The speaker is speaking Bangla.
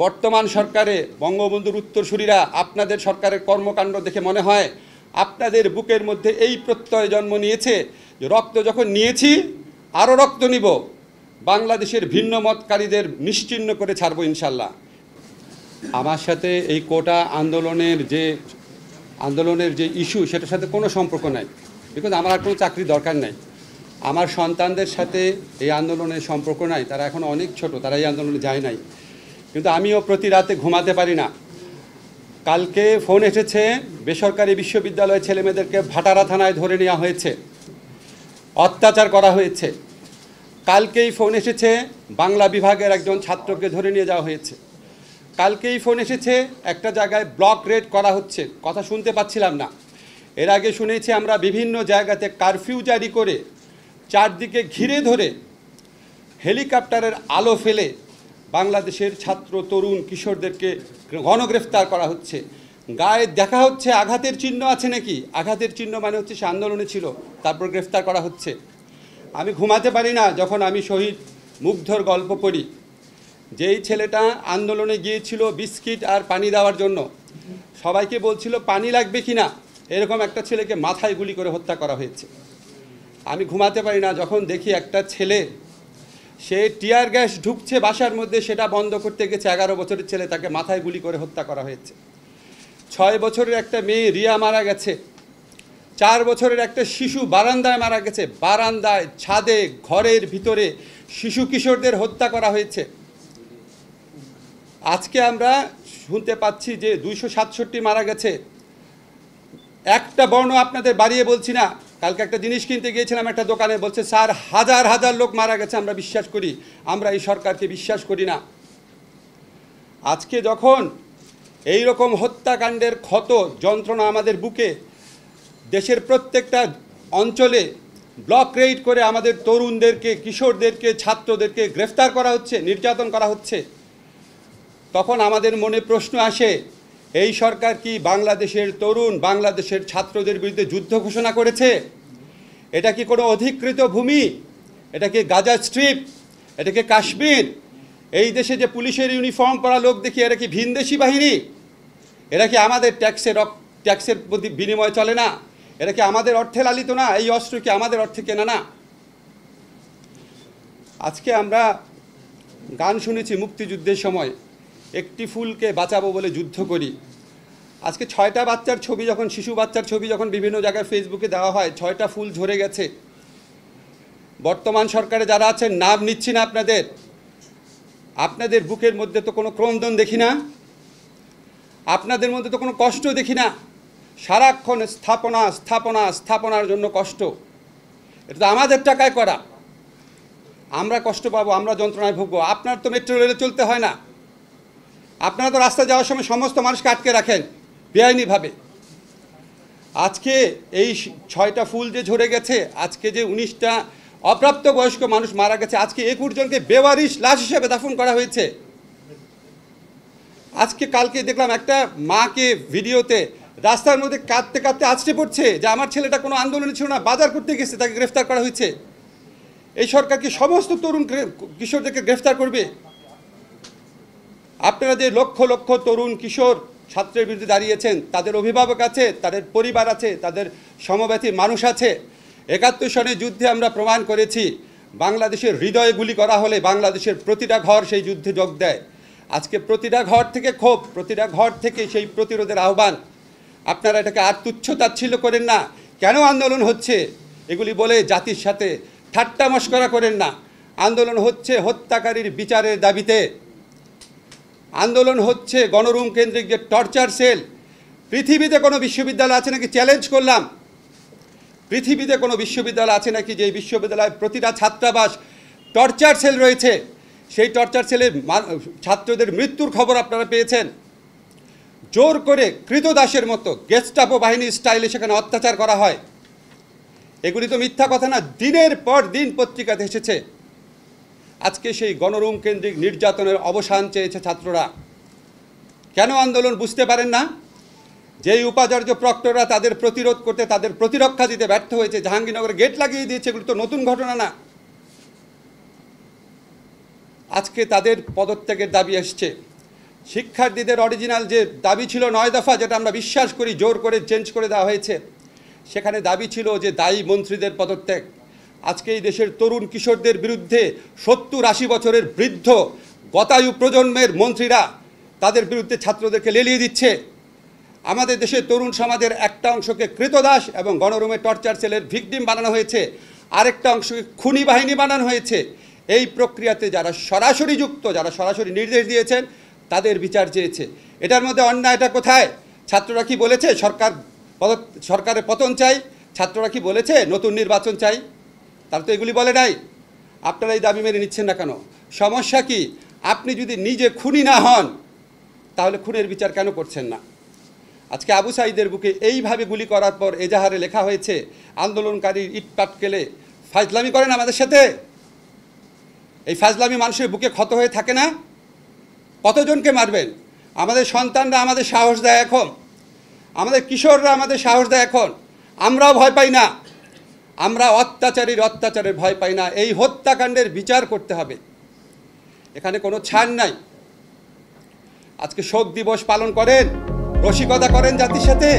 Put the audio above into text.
বর্তমান সরকারে বঙ্গবন্ধুর উত্তরসূরিরা আপনাদের সরকারের কর্মকাণ্ড দেখে মনে হয় আপনাদের বুকের মধ্যে এই প্রত্যয় জন্ম নিয়েছে যে রক্ত যখন নিয়েছি আরও রক্ত নিব, বাংলাদেশের ভিন্ন মতকারীদের নিশ্চিহ্ন করে ছাড়বো ইনশাল্লাহ। আমার সাথে এই কোটা আন্দোলনের যে ইস্যু সেটার সাথে কোনো সম্পর্ক নাই, বিকজ আমার আর কোনো চাকরি দরকার নাই। আমার সন্তানদের সাথে এই আন্দোলনের সম্পর্ক নাই, তারা এখন অনেক ছোট, তারা এই আন্দোলনে যায় নাই। কিন্তু আমিও প্রতি রাতে ঘুমাতে পারি না। কালকে ফোন এসেছে বেসরকারি বিশ্ববিদ্যালয়ের ছেলেমেয়েদেরকে ভাটারা থানায় ধরে নেওয়া হয়েছে, অত্যাচার করা হয়েছে। কালকেই ফোন এসেছে বাংলা বিভাগের একজন ছাত্রকে ধরে নিয়ে যাওয়া হয়েছে। কালকেই ফোন এসেছে একটা জায়গায় ব্লক রেড করা হচ্ছে, কথা শুনতে পাচ্ছিলাম না। এর আগে শুনেছি আমরা বিভিন্ন জায়গাতে কারফিউ জারি করে চারদিকে ঘিরে ধরে হেলিকপ্টারের আলো ফেলে বাংলাদেশের ছাত্র তরুণ কিশোরদেরকে গণগ্রেফতার করা হচ্ছে। গায়ে দেখা হচ্ছে আঘাতের চিহ্ন আছে নাকি, আঘাতের চিহ্ন মানে হচ্ছে সে আন্দোলনে ছিল, তারপর গ্রেফতার করা হচ্ছে। আমি ঘুমাতে পারি না যখন আমি শহীদ মুগ্ধর গল্প পড়ি। যেই ছেলেটা আন্দোলনে গিয়েছিল বিস্কিট আর পানি দেওয়ার জন্য, সবাইকে বলছিল পানি লাগবে কি না, এরকম একটা ছেলেকে মাথায় গুলি করে হত্যা করা হয়েছে। আমি ঘুমাতে পারি না যখন দেখি একটা ছেলে সে টিয়ার গ্যাস ঢুকছে বাসার মধ্যে, সেটা বন্ধ করতে গেছে, 11 বছরের ছেলে, তাকে মাথায় গুলি করে হত্যা করা হয়েছে। 6 বছরের একটা মেয়ে রিয়া মারা গেছে। 4 বছরের একটা শিশু বারান্দায় মারা গেছে, বারান্দায়, ছাদে, ঘরের ভিতরে শিশু কিশোরদের হত্যা করা হয়েছে। আজকে আমরা শুনতে পাচ্ছি যে 267 মারা গেছে। একটা বর্ণ আপনাদের বাড়িয়ে বলছি না। কালকে একটা জিনিস কিনতে গিয়েছিলাম একটা দোকানে, বলছে স্যার হাজার হাজার লোক মারা গেছে, আমরা বিশ্বাস করি, আমরা এই সরকারকে বিশ্বাস করি না। আজকে যখন এই রকম হত্যাকাণ্ডের ক্ষত যন্ত্রণা আমাদের বুকে, দেশের প্রত্যেকটা অঞ্চলে ব্লক রেড করে আমাদের তরুণদেরকে, কিশোরদেরকে, ছাত্রদেরকে গ্রেফতার করা হচ্ছে, নির্যাতন করা হচ্ছে, তখন আমাদের মনে প্রশ্ন আসে, এই সরকার কি বাংলাদেশের তরুণ, বাংলাদেশের ছাত্রদের বিরুদ্ধে যুদ্ধ ঘোষণা করেছে? এটা কি কোনো অধিকৃত ভূমি? এটা কি গাজা স্ট্রিপ? এটা কি কাশ্মীর? এই দেশে যে পুলিশের ইউনিফর্ম পরা লোক দেখি, এরা কি ভিনদেশি বাহিনী? এরা কি আমাদের ট্যাক্সের বিনিময়ে চলে না? এরা কি আমাদের অর্থে লালিত না? এই অস্ত্র কি আমাদের অর্থে কেনা না? আজকে আমরা গান শুনেছি মুক্তিযুদ্ধের সময়, একটি ফুলকে বাঁচাবো বলে যুদ্ধ করি। আজকে 6টা বাচ্চার ছবি যখন, শিশু বাচ্চার ছবি যখন বিভিন্ন জায়গায় ফেসবুকে দেওয়া হয়, 6টা ফুল ঝরে গেছে। বর্তমান সরকারে যারা আছেন, নাম নিচ্ছি না আপনাদের বুকের মধ্যে তো কোনো ক্রন্দন দেখি না, আপনাদের মধ্যে তো কোনো কষ্ট দেখি না। সারাক্ষণ স্থাপনা স্থাপনা স্থাপনার জন্য কষ্ট। এটা তো আমাদের টাকায় করা, আমরা কষ্ট পাবো, আমরা যন্ত্রণায় ভুগবো। আপনার তো মেট্রো রেলে চলতে হয় না, আপনারা তো রাস্তায় যাওয়ার সময় সমস্ত মানুষকে আটকে রাখেন বেআইনিভাবে। আজকে এই 6টা ফুল যে ঝরে গেছে, আজকে যে 19টা অপ্রাপ্তবয়স্ক মানুষ মারা গেছে, আজকে 21 জনকে বেওয়ারিশ লাশ হিসেবে দাফন করা হয়েছে। আজকে কালকে দেখলাম একটা মাকে ভিডিওতে রাস্তার মধ্যে কাঁদতে কাঁদতে আছড়ে পড়ছে যে আমার ছেলেটা কোনো আন্দোলনে ছিল না, বাজার করতে গেছে, তাকে গ্রেফতার করা হয়েছে। এই সরকার কি সমস্ত তরুণ কিশোরদেরকে গ্রেফতার করবে? আপনারা যে লক্ষ লক্ষ তরুণ কিশোর ছাত্রের বিরুদ্ধে দাঁড়িয়েছেন, তাদের অভিভাবক আছে, তাদের পরিবার আছে, তাদের সমব্যথী মানুষ আছে। 71 সনের যুদ্ধে আমরা প্রমাণ করেছি, বাংলাদেশের হৃদয়ে গুলি করা হলে বাংলাদেশের প্রতিটা ঘর সেই যুদ্ধে যোগ দেয়। আজকে প্রতিটা ঘর থেকে ক্ষোভ, প্রতিটা ঘর থেকে সেই প্রতিরোধের আহ্বান। আপনারা এটাকে আর তুচ্ছ-তাচ্ছিল্য করেন না। কেন আন্দোলন হচ্ছে এগুলি বলে জাতির সাথে ঠাট্টা মশকরা করেন না। আন্দোলন হচ্ছে হত্যাকারীর বিচারের দাবিতে, আন্দোলন হচ্ছে গণরুম কেন্দ্রিক যে টর্চার সেল। পৃথিবীতে কোনো বিশ্ববিদ্যালয় আছে নাকি, চ্যালেঞ্জ করলাম, পৃথিবীতে কোনো বিশ্ববিদ্যালয় আছে নাকি যে বিশ্ববিদ্যালয়ের প্রতিটা ছাত্রাবাস টর্চার সেল রয়েছে? সেই টর্চার সেলে ছাত্রদের মৃত্যুর খবর আপনারা পেয়েছেন। জোর করে কৃতদাসের মতো গেস্টাপো বাহিনীর স্টাইলে সেখানে অত্যাচার করা হয়। এগুলি তো মিথ্যা কথা না, দিনের পর দিন পত্রিকাতে এসেছে। আজকে সেই গণরুম কেন্দ্রিক নির্যাতনের অবসান চেয়েছে ছাত্ররা। কেন আন্দোলন বুঝতে পারেন না? যেই উপাচার্য প্রক্টররা তাদের প্রতিরোধ করতে, তাদের প্রতিরক্ষা দিতে ব্যর্থ হয়েছে, জাহাঙ্গীরনগরে গেট লাগিয়ে দিয়েছে, এগুলো তো নতুন ঘটনা না। আজকে তাদের পদত্যাগের দাবি আসছে। শিক্ষার্থীদের অরিজিনাল যে দাবি ছিল 9 দফা, যেটা আমরা বিশ্বাস করি জোর করে চেঞ্জ করে দেওয়া হয়েছে, সেখানে দাবি ছিল যে দায়ী মন্ত্রীদের পদত্যাগ। আজকে এই দেশের তরুণ কিশোরদের বিরুদ্ধে 70-80 বছরের বৃদ্ধ গতায়ু প্রজন্মের মন্ত্রীরা তাদের বিরুদ্ধে ছাত্রদেরকে লেলিয়ে দিচ্ছে। আমাদের দেশের তরুণ সমাজের একটা অংশকে কৃতদাস এবং গণরুমে টর্চার সেলের ভিকটিম বানানো হয়েছে, আরেকটা অংশকে খুনি বাহিনী বানানো হয়েছে। এই প্রক্রিয়াতে যারা সরাসরি যুক্ত, যারা সরাসরি নির্দেশ দিয়েছেন, তাদের বিচার চেয়েছে। এটার মধ্যে অন্যায়টা কোথায়? ছাত্ররা কি বলেছে সরকারের পতন চাই? ছাত্ররা কি বলেছে নতুন নির্বাচন চাই? তারা তো এগুলি বলে নাই। আপনারা এই দাবি মেনে নিচ্ছেন না কেন? সমস্যা কি? আপনি যদি নিজে খুনি না হন, তাহলে খুনের বিচার কেন করছেন না? আজকে আবু সাঈদের বুকে এইভাবে গুলি করার পর এজাহারে লেখা হয়েছে আন্দোলনকারী ইট পাটকেলে ফাজলামি করেন আমাদের সাথে। এই ফাজলামি মানুষের বুকে ক্ষত হয়ে থাকে না? কতজনকে মারবেন? আমাদের সন্তানরা আমাদের সাহস দেয় এখন, আমাদের কিশোররা আমাদের সাহস দেয় এখন। আমরাও ভয় পাই না, আমরা অত্যাচারের ভয় পাই না। এই হত্যাকাণ্ডের বিচার করতে হবে, এখানে কোনো ছাড় নাই। আজকে শোক দিবস পালন করেন, রসিকতা করেন জাতির সাথে।